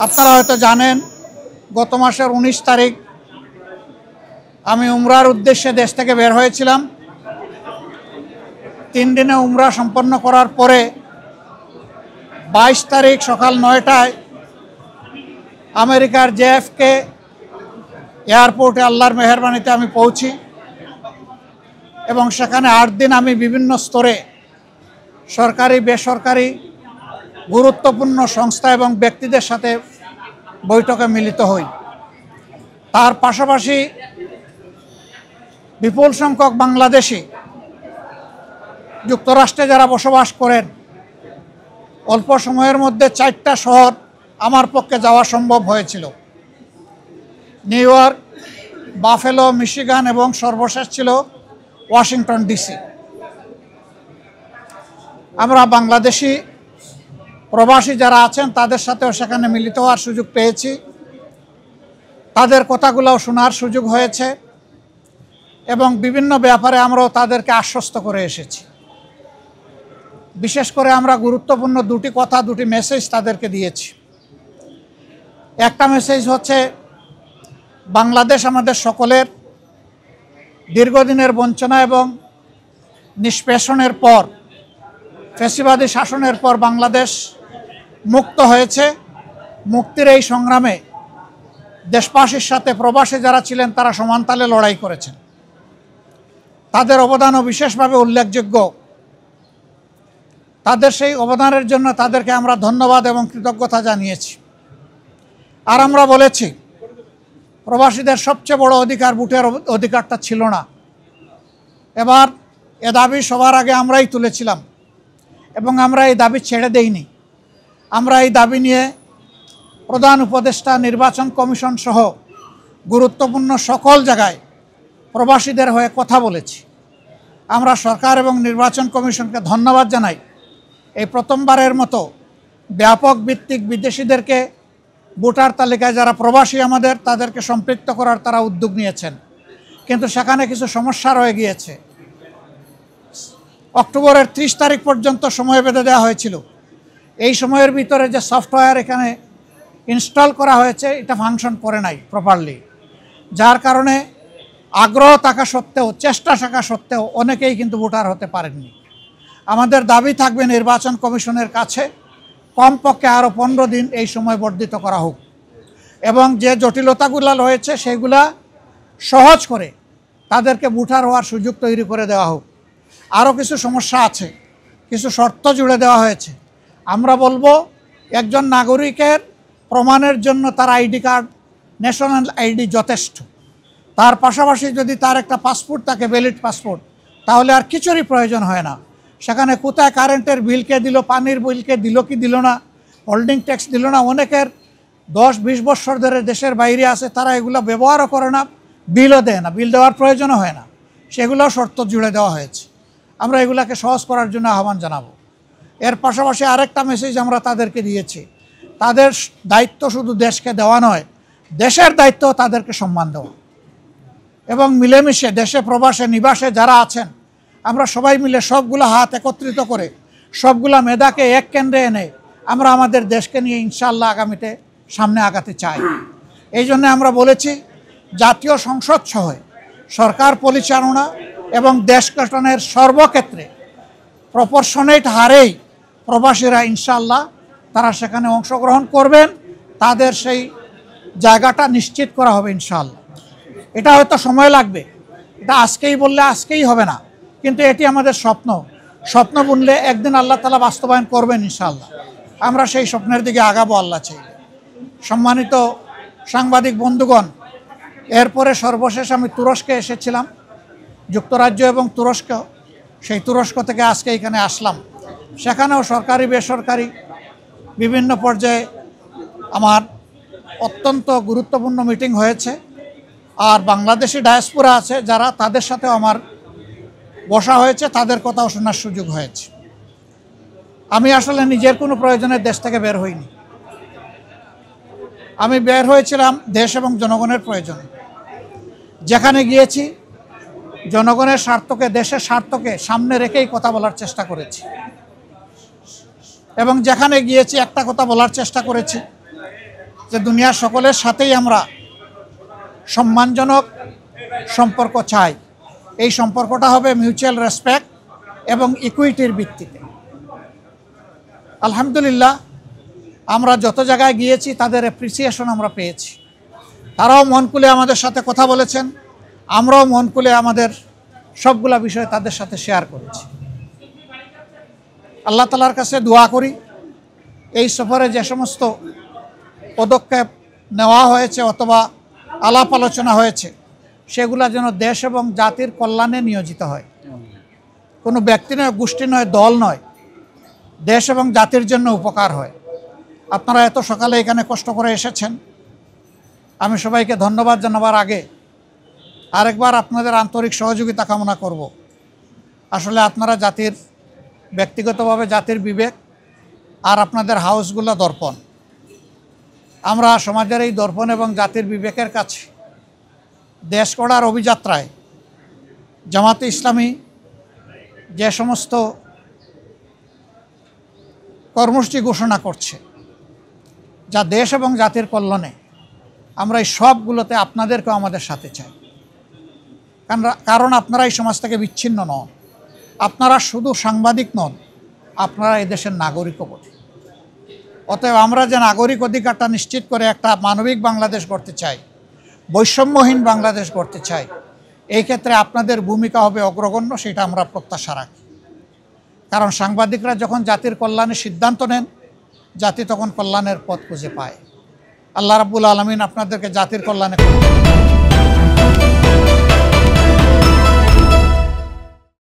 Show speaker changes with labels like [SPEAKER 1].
[SPEAKER 1] আপনারা হয়তো জানেন গত মাসের 19 তারিখ আমি উমরার উদ্দেশ্যে দেশ থেকে বের হয়েছিলাম। 3 দিনে উমরা সম্পন্ন করার পরে 22 তারিখ সকাল 9টায় আমেরিকার JFK এয়ারপোর্টে আল্লাহর মেহেরবানিতে আমি পৌঁছি এবং সেখানে 8 দিন আমি বিভিন্ন স্তরে সরকারি বেসরকারি গুরুত্বপূর্ণ সংস্থা এবং ব্যক্তিদের সাথে বৈঠকে মিলিত হই। তার পাশাপাশি বিপুল সংখ্যক বাংলাদেশি যুক্তরাষ্ট্রে যারা বসবাস করেন, অল্প সময়ের মধ্যে 4টা শহর আমার পক্ষে যাওয়া সম্ভব হয়েছিল। নিউ ইয়র্ক, বাফেলো, মিশিগান এবং সর্বশেষ ছিল ওয়াশিংটন DC। আমরা বাংলাদেশি প্রবাসী যারা আছেন তাদের সাথেও সেখানে মিলিত হওয়ার সুযোগ পেয়েছি, তাদের কথাগুলোও শোনার সুযোগ হয়েছে এবং বিভিন্ন ব্যাপারে আমরাও তাদেরকে আশ্বস্ত করে এসেছি। বিশেষ করে আমরা গুরুত্বপূর্ণ 2টি কথা, 2টি মেসেজ তাদেরকে দিয়েছি। একটা মেসেজ হচ্ছে, বাংলাদেশ আমাদের সকলের দীর্ঘদিনের বঞ্চনা এবং নিষ্পেষণের পর, ফ্যাসিবাদী শাসনের পর বাংলাদেশ মুক্ত হয়েছে। মুক্তির এই সংগ্রামে দেশবাসীর সাথে প্রবাসী যারা ছিলেন তারা সমানতালে লড়াই করেছেন, তাদের অবদানও বিশেষভাবে উল্লেখযোগ্য। তাদের সেই অবদানের জন্য তাদেরকে আমরা ধন্যবাদ এবং কৃতজ্ঞতা জানিয়েছি। আর আমরা বলেছি, প্রবাসীদের সবচেয়ে বড় অধিকার ভোটের অধিকারটা ছিল না। এবার এ দাবি সবার আগে আমরাই তুলেছিলাম এবং আমরা এই দাবি ছেড়ে দেইনি। আমরা এই দাবি নিয়ে প্রধান উপদেষ্টা, নির্বাচন কমিশন সহ গুরুত্বপূর্ণ সকল জায়গায় প্রবাসীদের হয়ে কথা বলেছি। আমরা সরকার এবং নির্বাচন কমিশনকে ধন্যবাদ জানাই। এই প্রথমবারের মতো ব্যাপক ভিত্তিক বিদেশিদেরকে ভোটার তালিকায় যারা প্রবাসী আমাদের, তাদেরকে সম্পৃক্ত করার তারা উদ্যোগ নিয়েছেন, কিন্তু সেখানে কিছু সমস্যা রয়ে গিয়েছে। অক্টোবরের 30 তারিখ পর্যন্ত সময় বেঁধে দেওয়া হয়েছিল। এই সময়ের ভিতরে যে সফটওয়্যার এখানে ইনস্টল করা হয়েছে এটা ফাংশন করে নাই প্রপারলি, যার কারণে আগ্রহ থাকা সত্ত্বেও, চেষ্টা থাকা সত্ত্বেও অনেকেই কিন্তু ভোটার হতে পারেননি। আমাদের দাবি থাকবে নির্বাচন কমিশনের কাছে কমপক্ষে আরও 15 দিন এই সময় বর্ধিত করা হোক এবং যে জটিলতাগুলো রয়েছে সেগুলা সহজ করে তাদেরকে ভোটার হওয়ার সুযোগ তৈরি করে দেওয়া হোক। আরও কিছু সমস্যা আছে, কিছু শর্ত জুড়ে দেওয়া হয়েছে। আমরা বলবো, একজন নাগরিকের প্রমাণের জন্য তার আইডি কার্ড, ন্যাশনাল আইডি যথেষ্ট। তার পাশাপাশি যদি তার একটা পাসপোর্ট থাকে, ভ্যালিড পাসপোর্ট, তাহলে আর কিছুরই প্রয়োজন হয় না। সেখানে কোথায় কারেন্টের বিলকে দিল, পানির বিলকে দিল কি দিল না, হোল্ডিং ট্যাক্স দিল না, অনেকের 10-20 বছর ধরে দেশের বাইরে আছে, তারা এগুলো ব্যবহারও করে না, বিলও দেয় না, বিল দেওয়ার প্রয়োজনও হয় না। সেগুলোও শর্ত জুড়ে দেওয়া হয়েছে। আমরা এগুলাকে সহজ করার জন্য আহ্বান জানাবো। এর পাশাপাশি আরেকটা মেসেজ আমরা তাদেরকে দিয়েছি, তাদের দায়িত্ব শুধু দেশকে দেওয়া নয়, দেশের দায়িত্ব তাদেরকে সম্মান দেওয়া এবং মিলেমিশে দেশে প্রবাসে নিবাসে যারা আছেন আমরা সবাই মিলে সবগুলো হাত একত্রিত করে সবগুলা মেধাকে এক কেন্দ্রে এনে আমরা আমাদের দেশকে নিয়ে ইনশাআল্লাহ আগামীতে সামনে আগাতে চাই। এই জন্য আমরা বলেছি, জাতীয় সংসদ সহ সরকার পরিচালনা এবং দেশ গঠনের সর্বক্ষেত্রে প্রপোর্শনেট হারেই প্রবাসীরা ইনশাআল্লাহ তারা সেখানে অংশগ্রহণ করবেন, তাদের সেই জায়গাটা নিশ্চিত করা হবে ইনশাআল্লাহ। এটা হয়তো সময় লাগবে, এটা আজকেই বললে আজকেই হবে না, কিন্তু এটি আমাদের স্বপ্ন। স্বপ্ন বুনলে একদিন আল্লাহ তাআলা বাস্তবায়ন করবেন ইনশাআল্লাহ। আমরা সেই স্বপ্নের দিকে আগাবো আল্লাহ চাইলে। সম্মানিত সাংবাদিক বন্ধুগণ, এরপরে সর্বশেষ আমি তুরস্কে এসেছিলাম, যুক্তরাজ্য এবং তুরস্ক। সেই তুরস্ক থেকে আজকে এখানে আসলাম। সেখানেও সরকারি বেসরকারি বিভিন্ন পর্যায়ে আমার অত্যন্ত গুরুত্বপূর্ণ মিটিং হয়েছে। আর বাংলাদেশি ডায়াসপোরা আছে যারা, তাদের সাথেও আমার বসা হয়েছে, তাদের কথাও শোনার সুযোগ হয়েছে। আমি আসলে নিজের কোনো প্রয়োজনে দেশ থেকে বের হইনি। আমি বের হয়েছিলাম দেশ এবং জনগণের প্রয়োজনে। যেখানে গিয়েছি জনগণের স্বার্থকে, দেশের স্বার্থকে সামনে রেখেই কথা বলার চেষ্টা করেছি এবং যেখানে গিয়েছি একটা কথা বলার চেষ্টা করেছি, যে দুনিয়ার সকলের সাথেই আমরা সম্মানজনক সম্পর্ক চাই। এই সম্পর্কটা হবে মিউচুয়াল রেসপেক্ট এবং ইকুইটির ভিত্তিতে। আলহামদুলিল্লাহ, আমরা যত জায়গায় গিয়েছি তাদের অ্যাপ্রিসিয়েশন আমরা পেয়েছি। তারাও মন খুলে আমাদের সাথে কথা বলেছেন, আমরাও মন খুলে আমাদের সবগুলা বিষয় তাদের সাথে শেয়ার করেছি। আল্লাহ তাআলার কাছে দোয়া করি এই সফরে যে সমস্ত পদক্ষেপ নেওয়া হয়েছে অথবা আলাপ আলোচনা হয়েছে সেগুলা যেন দেশ এবং জাতির কল্যাণে নিয়োজিত হয়। কোনো ব্যক্তি নয়, গোষ্ঠী নয়, দল নয়, দেশ এবং জাতির জন্য উপকার হয়। আপনারা এত সকালে এখানে কষ্ট করে এসেছেন, আমি সবাইকে ধন্যবাদ জানাবার আগে আরেকবার আপনাদের আন্তরিক সহযোগিতা কামনা করব। আসলে আপনারা জাতির, ব্যক্তিগতভাবে জাতির বিবেক, আর আপনাদের হাউসগুলো দর্পণ। আমরা সমাজের এই দর্পণ এবং জাতির বিবেকের কাছে দেশ গড়ার অভিযাত্রায় জামাতে ইসলামী যে সমস্ত কর্মসূচি ঘোষণা করছে যা দেশ এবং জাতির কল্যাণে, আমরা এই সবগুলোতে আপনাদেরকেও আমাদের সাথে চাই। কারণ আপনারা এই সমাজ থেকে বিচ্ছিন্ন নন, আপনারা শুধু সাংবাদিক নন, আপনারা এই দেশের নাগরিকও বটে। অতএব আমরা যে নাগরিক অধিকারটা নিশ্চিত করে একটা মানবিক বাংলাদেশ গড়তে চাই, বৈষম্যহীন বাংলাদেশ গড়তে চাই, এই ক্ষেত্রে আপনাদের ভূমিকা হবে অগ্রগণ্য, সেটা আমরা প্রত্যাশা রাখি। কারণ সাংবাদিকরা যখন জাতির কল্যাণের সিদ্ধান্ত নেন, জাতি তখন কল্যাণের পথ খুঁজে পায়। আল্লাহ রাব্বুল আলামিন আপনাদেরকে জাতির কল্যাণে